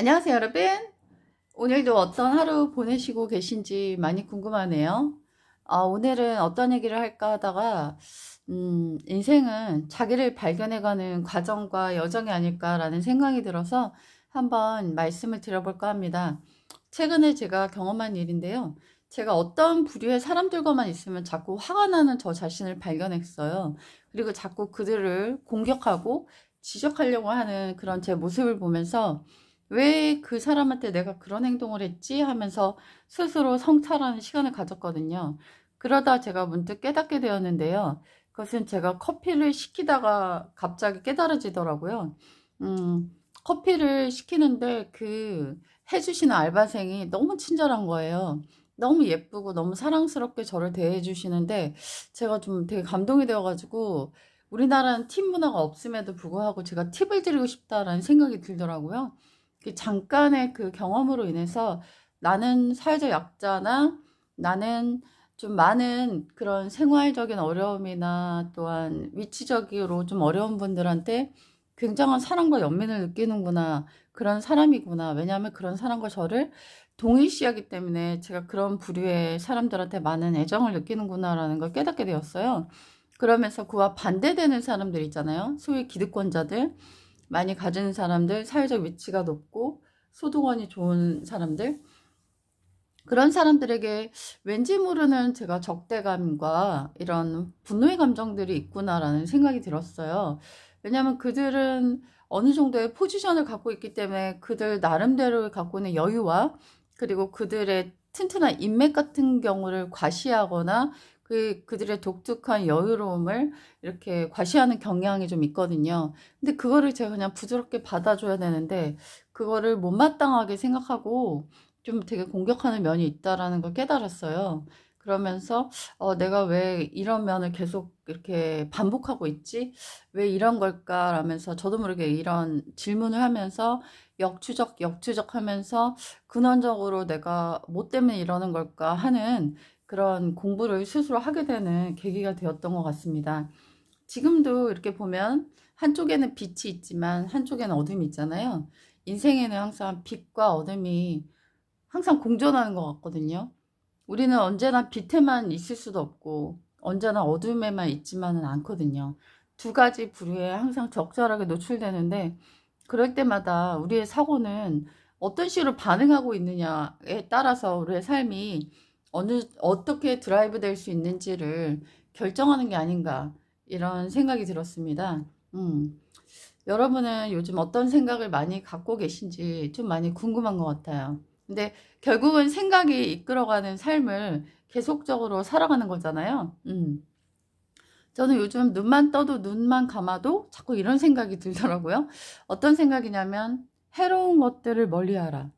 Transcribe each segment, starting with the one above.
안녕하세요, 여러분. 오늘도 어떤 하루 보내시고 계신지 많이 궁금하네요. 오늘은 어떤 얘기를 할까 하다가, 인생은 자기를 발견해가는 과정과 여정이 아닐까라는 생각이 들어서 한번 말씀을 드려볼까 합니다. 최근에 제가 경험한 일인데요. 제가 어떤 부류의 사람들과만 있으면 자꾸 화가 나는 저 자신을 발견했어요. 그리고 자꾸 그들을 공격하고 지적하려고 하는 그런 제 모습을 보면서 왜 그 사람한테 내가 그런 행동을 했지 하면서 스스로 성찰하는 시간을 가졌거든요. 그러다 제가 문득 깨닫게 되었는데요. 그것은 제가 커피를 시키다가 갑자기 깨달아지더라고요. 커피를 시키는데 그 해주시는 알바생이 너무 친절한 거예요. 너무 예쁘고 너무 사랑스럽게 저를 대해 주시는데 제가 좀 되게 감동이 되어가지고 우리나라는 팁 문화가 없음에도 불구하고 제가 팁을 드리고 싶다라는 생각이 들더라고요. 그 잠깐의 그 경험으로 인해서 나는 사회적 약자나 나는 좀 많은 그런 생활적인 어려움이나 또한 위치적으로 좀 어려운 분들한테 굉장한 사랑과 연민을 느끼는구나. 그런 사람이구나. 왜냐하면 그런 사람과 저를 동일시하기 때문에 제가 그런 부류의 사람들한테 많은 애정을 느끼는구나라는 걸 깨닫게 되었어요. 그러면서 그와 반대되는 사람들 있잖아요. 소위 기득권자들. 많이 가진 사람들, 사회적 위치가 높고 소득원이 좋은 사람들, 그런 사람들에게 왠지 모르는 제가 적대감과 이런 분노의 감정들이 있구나라는 생각이 들었어요. 왜냐하면 그들은 어느 정도의 포지션을 갖고 있기 때문에 그들 나름대로 갖고 있는 여유와 그리고 그들의 튼튼한 인맥 같은 경우를 과시하거나 그들의 독특한 여유로움을 이렇게 과시하는 경향이 좀 있거든요. 근데 그거를 제가 그냥 부드럽게 받아줘야 되는데 그거를 못마땅하게 생각하고 좀 되게 공격하는 면이 있다라는 걸 깨달았어요. 그러면서 내가 왜 이런 면을 계속 이렇게 반복하고 있지? 왜 이런 걸까? 라면서 저도 모르게 이런 질문을 하면서 역추적 하면서 근원적으로 내가 뭐 때문에 이러는 걸까 하는 그런 공부를 스스로 하게 되는 계기가 되었던 것 같습니다. 지금도 이렇게 보면 한쪽에는 빛이 있지만 한쪽에는 어둠이 있잖아요. 인생에는 항상 빛과 어둠이 항상 공존하는 것 같거든요. 우리는 언제나 빛에만 있을 수도 없고 언제나 어둠에만 있지만은 않거든요. 두 가지 부류에 항상 적절하게 노출되는데 그럴 때마다 우리의 사고는 어떤 식으로 반응하고 있느냐에 따라서 우리의 삶이 어떻게 드라이브 될 수 있는지를 결정하는 게 아닌가 이런 생각이 들었습니다. 음, 여러분은 요즘 어떤 생각을 많이 갖고 계신지 좀 많이 궁금한 것 같아요. 근데 결국은 생각이 이끌어가는 삶을 계속적으로 살아가는 거잖아요. 저는 요즘 눈만 떠도 눈만 감아도 자꾸 이런 생각이 들더라고요. 어떤 생각이냐면 해로운 것들을 멀리하라.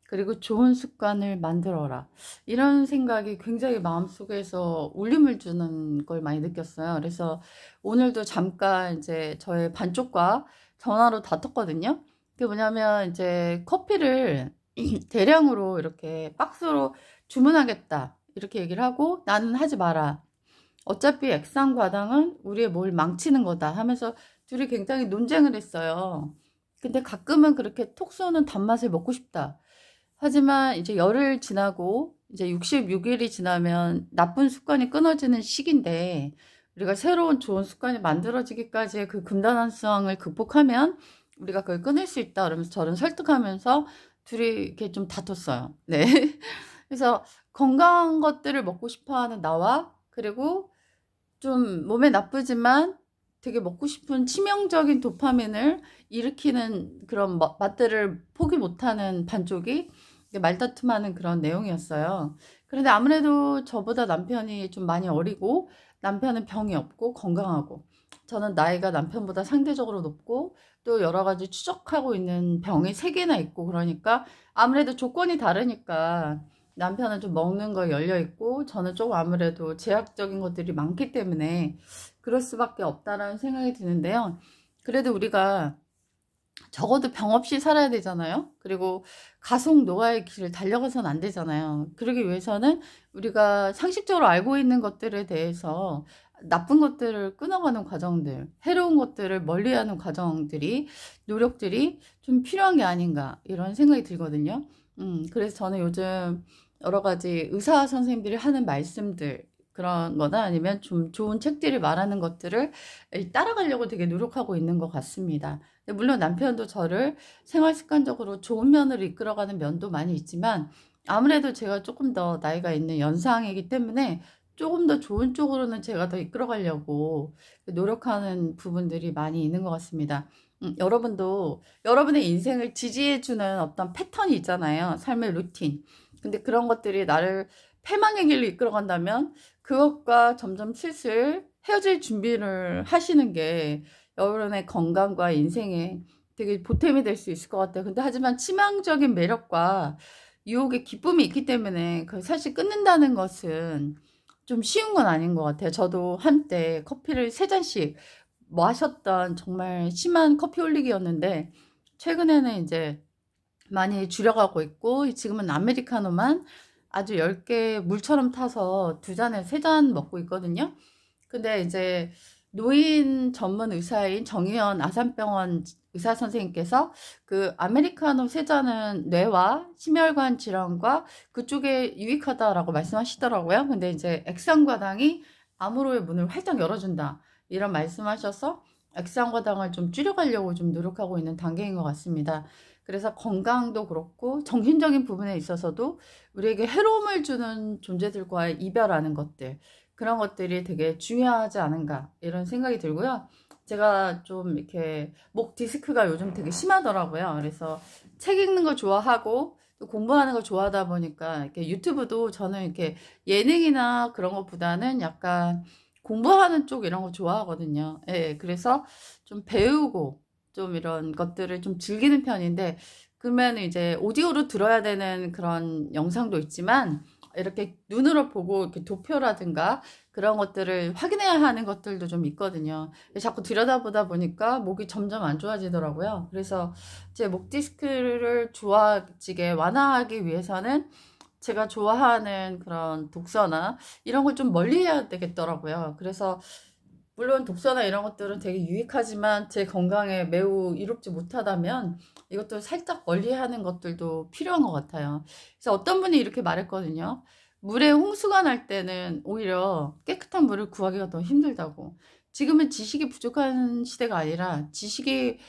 그리고 좋은 습관을 만들어라. 이런 생각이 굉장히 마음속에서 울림을 주는 걸 많이 느꼈어요. 그래서 오늘도 잠깐 이제 저의 반쪽과 전화로 다퉜거든요. 그게 뭐냐면 이제 커피를 대량으로 이렇게 박스로 주문하겠다. 이렇게 얘기를 하고 나는 하지 마라. 어차피 액상과당은 우리의 뭘 망치는 거다 하면서 둘이 굉장히 논쟁을 했어요. 근데 가끔은 그렇게 톡 쏘는 단맛을 먹고 싶다. 하지만 이제 열흘 지나고 이제 66일이 지나면 나쁜 습관이 끊어지는 시기인데 우리가 새로운 좋은 습관이 만들어지기까지의 그 금단한 상황을 극복하면 우리가 그걸 끊을 수 있다. 그러면서 저는 설득하면서 둘이 이렇게 좀 다퉜어요. 네. 그래서 건강한 것들을 먹고 싶어 하는 나와 그리고 좀 몸에 나쁘지만 되게 먹고 싶은 치명적인 도파민을 일으키는 그런 맛들을 포기 못하는 반쪽이 말다툼하는 그런 내용이었어요. 그런데 아무래도 저보다 남편이 좀 많이 어리고 남편은 병이 없고 건강하고 저는 나이가 남편보다 상대적으로 높고 또 여러 가지 추적하고 있는 병이 세 개나 있고 그러니까 아무래도 조건이 다르니까 남편은 좀 먹는 거 열려 있고 저는 조금 아무래도 제약적인 것들이 많기 때문에 그럴 수밖에 없다라는 생각이 드는데요. 그래도 우리가 적어도 병 없이 살아야 되잖아요. 그리고 가속 노화의 길을 달려가서는 안 되잖아요. 그러기 위해서는 우리가 상식적으로 알고 있는 것들에 대해서 나쁜 것들을 끊어가는 과정들, 해로운 것들을 멀리하는 과정들이, 노력들이 좀 필요한 게 아닌가 이런 생각이 들거든요. 그래서 저는 요즘 여러 가지 의사 선생님들이 하는 말씀들 그런 거나 아니면 좀 좋은 책들이 말하는 것들을 따라가려고 되게 노력하고 있는 것 같습니다. 물론 남편도 저를 생활 습관적으로 좋은 면으로 이끌어가는 면도 많이 있지만 아무래도 제가 조금 더 나이가 있는 연상이기 때문에 조금 더 좋은 쪽으로는 제가 더 이끌어가려고 노력하는 부분들이 많이 있는 것 같습니다. 여러분도 여러분의 인생을 지지해주는 어떤 패턴이 있잖아요. 삶의 루틴. 근데 그런 것들이 나를 패망의 길로 이끌어간다면 그것과 점점 슬슬 헤어질 준비를 하시는 게 여러분의 건강과 인생에 되게 보탬이 될 수 있을 것 같아요. 근데 하지만 치명적인 매력과 유혹의 기쁨이 있기 때문에 그 사실 끊는다는 것은 좀 쉬운 건 아닌 것 같아요. 저도 한때 커피를 3잔씩 마셨던 정말 심한 커피홀릭이었는데 최근에는 이제 많이 줄여가고 있고 지금은 아메리카노만 아주 10개 물처럼 타서 2잔에 3잔 먹고 있거든요. 근데 이제 노인 전문 의사인 정의연 아산병원 의사 선생님께서 그 아메리카노 3잔은 뇌와 심혈관 질환과 그쪽에 유익하다라고 말씀하시더라고요. 근데 이제 액상과당이 암으로의 문을 활짝 열어준다 이런 말씀하셔서 액상과당을 좀 줄여가려고 좀 노력하고 있는 단계인 것 같습니다. 그래서 건강도 그렇고 정신적인 부분에 있어서도 우리에게 해로움을 주는 존재들과의 이별하는 것들 그런 것들이 되게 중요하지 않은가 이런 생각이 들고요. 제가 좀 이렇게 목 디스크가 요즘 되게 심하더라고요. 그래서 책 읽는 거 좋아하고 또 공부하는 거 좋아하다 보니까 이렇게 유튜브도 저는 이렇게 예능이나 그런 것보다는 약간 공부하는 쪽 이런 거 좋아하거든요. 예, 그래서 좀 배우고 좀 이런 것들을 좀 즐기는 편인데 그러면 이제 오디오로 들어야 되는 그런 영상도 있지만 이렇게 눈으로 보고 이렇게 도표라든가 그런 것들을 확인해야 하는 것들도 좀 있거든요. 자꾸 들여다보다 보니까 목이 점점 안 좋아지더라고요. 그래서 제 목 디스크를 좋아지게 완화하기 위해서는 제가 좋아하는 그런 독서나 이런 걸 좀 멀리 해야 되겠더라고요. 그래서 물론 독서나 이런 것들은 되게 유익하지만 제 건강에 매우 이롭지 못하다면 이것도 살짝 멀리하는 것들도 필요한 것 같아요. 그래서 어떤 분이 이렇게 말했거든요. 물에 홍수가 날 때는 오히려 깨끗한 물을 구하기가 더 힘들다고. 지금은 지식이 부족한 시대가 아니라 지식이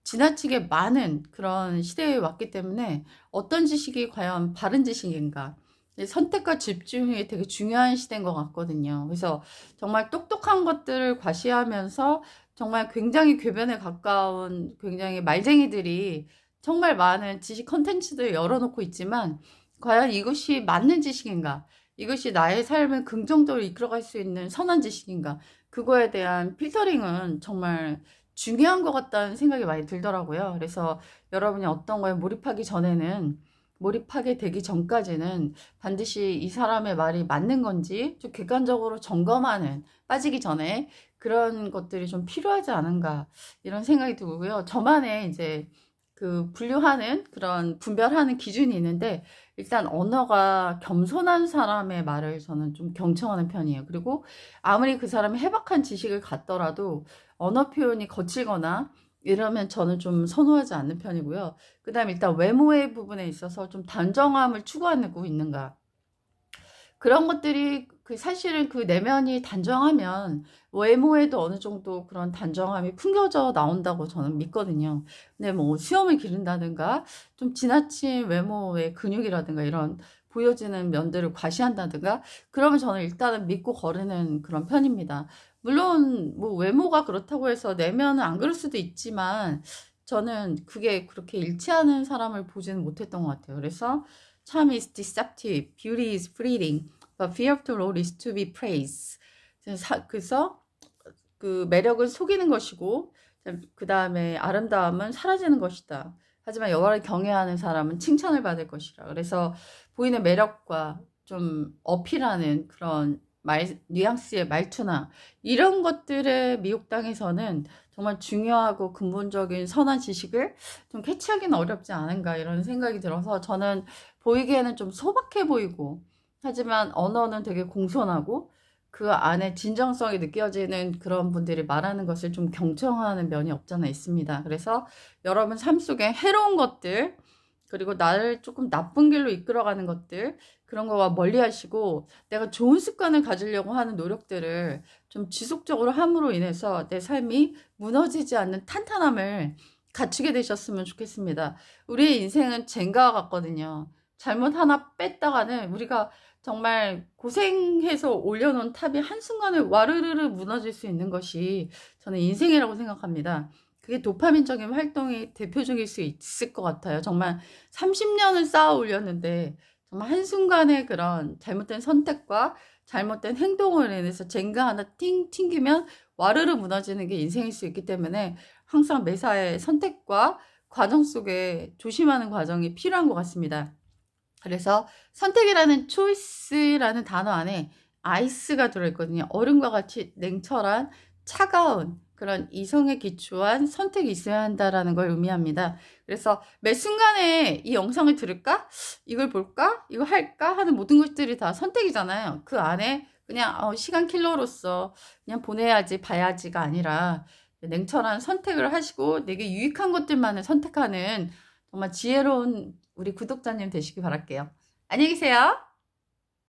지나치게 많은 그런 시대에 왔기 때문에 어떤 지식이 과연 바른 지식인가. 선택과 집중이 되게 중요한 시대인 것 같거든요. 그래서 정말 똑똑한 것들을 과시하면서 정말 굉장히 궤변에 가까운 굉장히 말쟁이들이 정말 많은 지식 컨텐츠들을 열어놓고 있지만 과연 이것이 맞는 지식인가? 이것이 나의 삶을 긍정적으로 이끌어갈 수 있는 선한 지식인가? 그거에 대한 필터링은 정말 중요한 것 같다는 생각이 많이 들더라고요. 그래서 여러분이 어떤 거에 몰입하기 전에는 몰입하게 되기 전까지는 반드시 이 사람의 말이 맞는 건지 좀 객관적으로 점검하는 빠지기 전에 그런 것들이 좀 필요하지 않은가 이런 생각이 들고요. 저만의 이제 그 분류하는 그런 분별하는 기준이 있는데 일단 언어가 겸손한 사람의 말을 저는 좀 경청하는 편이에요. 그리고 아무리 그 사람이 해박한 지식을 갖더라도 언어 표현이 거칠거나 이러면 저는 좀 선호하지 않는 편이고요. 그 다음에 일단 외모의 부분에 있어서 좀 단정함을 추구하고 있는가. 그런 것들이 그 사실은 그 내면이 단정하면 외모에도 어느 정도 그런 단정함이 풍겨져 나온다고 저는 믿거든요. 근데 뭐 수염을 기른다든가 좀 지나친 외모의 근육이라든가 이런 보여지는 면들을 과시한다든가 그러면 저는 일단은 믿고 거르는 그런 편입니다. 물론 뭐 외모가 그렇다고 해서 내면은 안 그럴 수도 있지만 저는 그게 그렇게 일치하는 사람을 보지는 못했던 것 같아요. 그래서 Charm is deceptive, beauty is fleeting, but fear of the Lord is to be praised. 그래서 그 매력은 속이는 것이고 그 다음에 아름다움은 사라지는 것이다. 하지만 여호와를 경외하는 사람은 칭찬을 받을 것이라. 그래서 보이는 매력과 좀 어필하는 그런 뉘앙스의 말투나 이런 것들의 미혹 당에서는 정말 중요하고 근본적인 선한 지식을 좀 캐치하기는 어렵지 않은가 이런 생각이 들어서 저는 보이기에는 좀 소박해 보이고 하지만 언어는 되게 공손하고 그 안에 진정성이 느껴지는 그런 분들이 말하는 것을 좀 경청하는 면이 없잖아 있습니다. 그래서 여러분 삶 속에 해로운 것들, 그리고 나를 조금 나쁜 길로 이끌어가는 것들, 그런 거와 멀리 하시고 내가 좋은 습관을 가지려고 하는 노력들을 좀 지속적으로 함으로 인해서 내 삶이 무너지지 않는 탄탄함을 갖추게 되셨으면 좋겠습니다. 우리의 인생은 젠가와 같거든요. 잘못 하나 뺐다가는 우리가 정말 고생해서 올려놓은 탑이 한순간에 와르르르 무너질 수 있는 것이 저는 인생이라고 생각합니다. 그게 도파민적인 활동이 대표적일 수 있을 것 같아요. 정말 30년을 쌓아 올렸는데 정말 한순간에 그런 잘못된 선택과 잘못된 행동을 인해서 젠가 하나 튕기면 와르르 무너지는 게 인생일 수 있기 때문에 항상 매사에 선택과 과정 속에 조심하는 과정이 필요한 것 같습니다. 그래서 선택이라는 초이스라는 단어 안에 아이스가 들어있거든요. 얼음과 같이 냉철한 차가운 그런 이성에 기초한 선택이 있어야 한다라는 걸 의미합니다. 그래서 매 순간에 이 영상을 들을까? 이걸 볼까? 이거 할까? 하는 모든 것들이 다 선택이잖아요. 그 안에 그냥 시간 킬러로서 그냥 보내야지 봐야지가 아니라 냉철한 선택을 하시고 내게 유익한 것들만을 선택하는 정말 지혜로운 우리 구독자님 되시기 바랄게요. 안녕히 계세요.